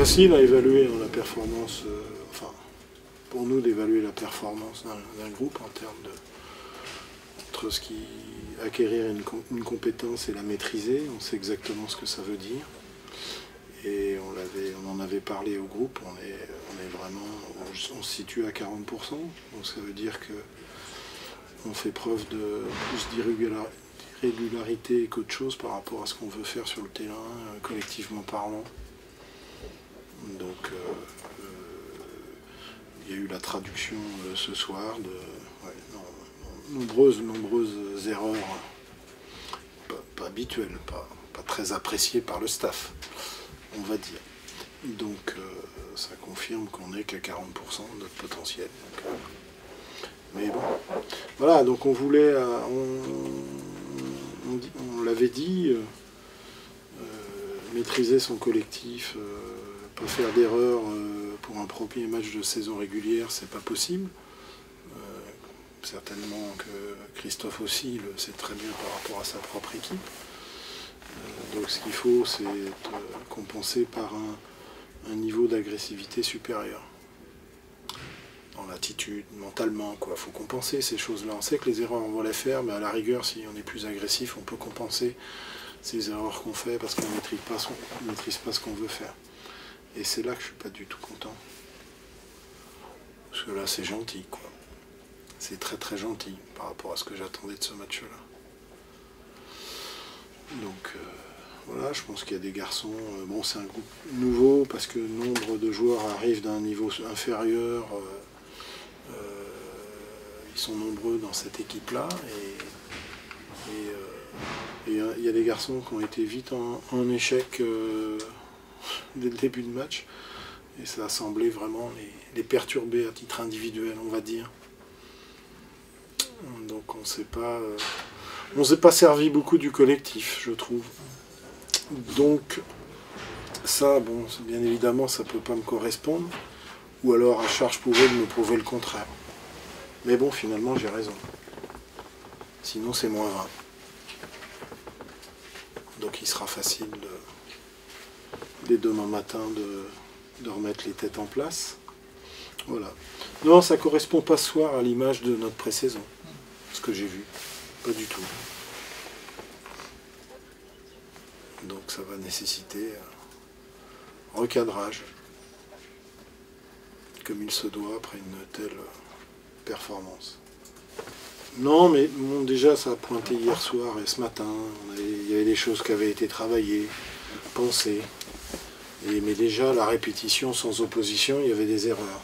facile à évaluer la performance, enfin, pour nous d'évaluer la performance d'un groupe en termes de entre ce qui acquérir une compétence et la maîtriser. On sait exactement ce que ça veut dire. Et on en avait parlé au groupe, on se situe à 40%, donc ça veut dire qu'on fait preuve de plus d'irrégularité qu'autre chose par rapport à ce qu'on veut faire sur le terrain, collectivement parlant. Donc il y a eu la traduction ce soir de nombreuses erreurs pas habituelles, pas très appréciées par le staff, on va dire. Donc ça confirme qu'on n'est qu'à 40% de notre potentiel. Donc, mais bon, voilà, donc on voulait, on l'avait dit, maîtriser son collectif, pas faire d'erreur pour un premier match de saison régulière, c'est pas possible. Certainement que Christophe aussi le sait très bien par rapport à sa propre équipe. Donc ce qu'il faut, c'est être compensé par un niveau d'agressivité supérieur. Dans l'attitude, mentalement, quoi. Il faut compenser ces choses-là. On sait que les erreurs, on va les faire, mais à la rigueur, si on est plus agressif, on peut compenser ces erreurs qu'on fait parce qu'on ne maîtrise pas ce qu'on veut faire. Et c'est là que je ne suis pas du tout content. Parce que là, c'est gentil, quoi. C'est très très gentil par rapport à ce que j'attendais de ce match-là. Donc voilà, je pense qu'il y a des garçons. Bon, c'est un groupe nouveau parce que nombre de joueurs arrivent d'un niveau inférieur. Ils sont nombreux dans cette équipe-là. Et il y a des garçons qui ont été vite en échec dès le début de match. Et ça a semblé vraiment les perturber à titre individuel, on va dire. Donc on s'est pas servi beaucoup du collectif, je trouve. Donc ça, bon, bien évidemment, ça peut pas me correspondre. Ou alors à charge pour eux de me prouver le contraire. Mais bon, finalement, j'ai raison. Sinon, c'est -20. Donc il sera facile dès demain matin de remettre les têtes en place. Voilà. Non, ça correspond pas ce soir à l'image de notre pré-saison. Ce que j'ai vu. Pas du tout. Donc ça va nécessiter un recadrage. Comme il se doit après une telle performance. Non, mais bon, déjà ça a pointé hier soir et ce matin. Il y avait des choses qui avaient été travaillées, pensées. Mais déjà, la répétition sans opposition, il y avait des erreurs.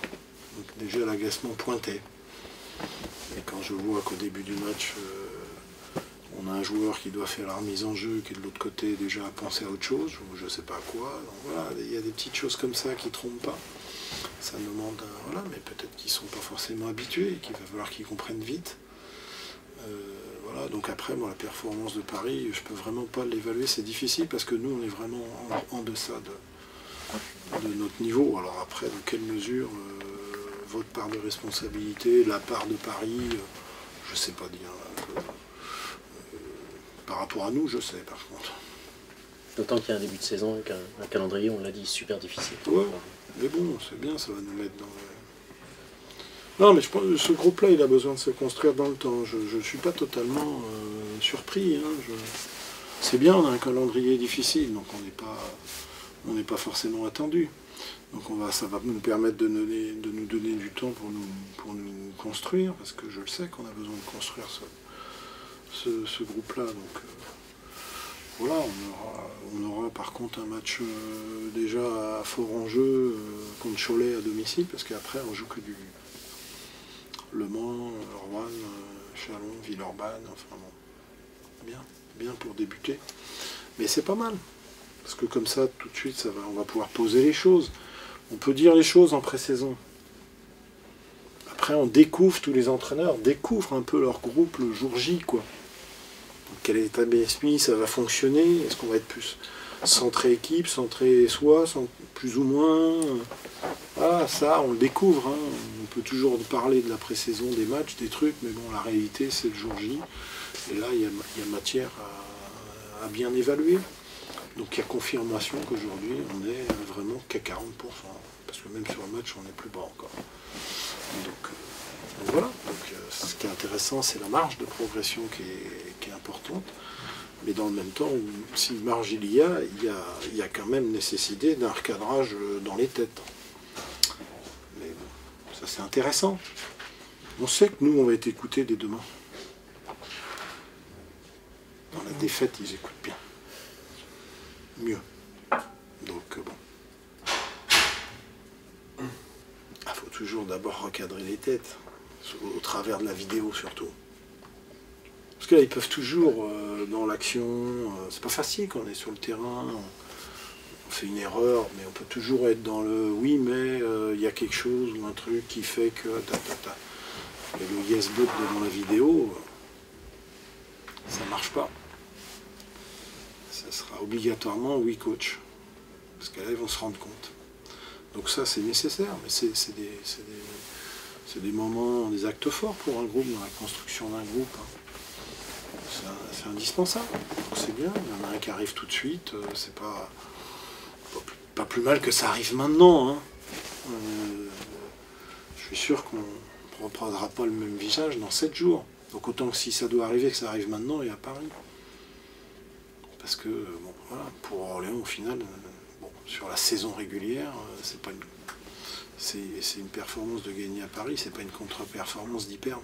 Donc déjà, l'agacement pointait. Et quand je vois qu'au début du match, on a un joueur qui doit faire la remise en jeu, qui de l'autre côté déjà a pensé à autre chose, ou je ne sais pas quoi. Donc voilà, il y a des petites choses comme ça qui ne trompent pas. Ça demande, voilà, mais peut-être qu'ils ne sont pas forcément habitués, qu'il va falloir qu'ils comprennent vite. Voilà, donc après, moi, la performance de Paris, je ne peux vraiment pas l'évaluer, c'est difficile, parce que nous, on est vraiment en deçà de notre niveau. Alors après, dans quelle mesure votre part de responsabilité, la part de Paris, je ne sais pas dire. Par rapport à nous, je sais par contre. D'autant qu'il y a un début de saison avec un calendrier, on l'a dit, super difficile. Ouais, mais bon, c'est bien, ça va nous mettre dans le... Non, mais je pense que ce groupe-là, il a besoin de se construire dans le temps. Je ne suis pas totalement surpris. Hein. C'est bien, on a un calendrier difficile, donc on n'est pas forcément attendu. Donc ça va nous permettre de nous donner du temps pour nous construire, parce que je le sais qu'on a besoin de construire ce groupe-là. Donc voilà, on aura par contre un match déjà à fort enjeu contre Cholet à domicile, parce qu'après on joue que du Le Mans, Roanne, Chalon, Villeurbanne, enfin bon, bien pour débuter. Mais c'est pas mal, parce que comme ça, tout de suite, on va pouvoir poser les choses. On peut dire les choses en pré-saison. Après, on découvre, tous les entraîneurs découvrent un peu leur groupe le jour J, quoi. Donc, quel état d'esprit ça va fonctionner? Est-ce qu'on va être plus centré équipe, centré soi, plus ou moins? Voilà, ça, on le découvre. Hein. On peut toujours parler de la pré-saison, des matchs, des trucs, mais bon, la réalité, c'est le jour J. Et là, il y a matière à bien évaluer. Donc il y a confirmation qu'aujourd'hui on est vraiment qu'à 40%. Parce que même sur le match on est plus bas encore. Donc voilà. Donc, ce qui est intéressant c'est la marge de progression qui est importante. Mais dans le même temps, si marge il y a quand même nécessité d'un recadrage dans les têtes. Mais bon, ça c'est intéressant. On sait que nous, on va être écoutés dès demain. Dans la défaite, ils écoutent bien. Mieux. Donc bon. Il faut toujours d'abord recadrer les têtes. Au travers de la vidéo surtout. Parce que là, ils peuvent toujours, dans l'action, c'est pas facile quand on est sur le terrain, on fait une erreur, mais on peut toujours être dans le oui, mais il y a quelque chose ou un truc qui fait que Et le yes but devant la vidéo, ça marche pas. Ça sera obligatoirement oui coach. Parce que là, ils vont se rendre compte. Donc ça, c'est nécessaire, mais c'est des moments, des actes forts pour un groupe, dans la construction d'un groupe. C'est indispensable. Donc c'est bien, il y en a un qui arrive tout de suite, c'est pas plus mal que ça arrive maintenant. Hein. Je suis sûr qu'on ne reprendra pas le même visage dans 7 jours. Donc autant que si ça doit arriver, que ça arrive maintenant et à Paris. Parce que, bon, voilà, pour Orléans, au final, bon, sur la saison régulière, c'est une performance de gagner à Paris, c'est pas une contre-performance d'y perdre.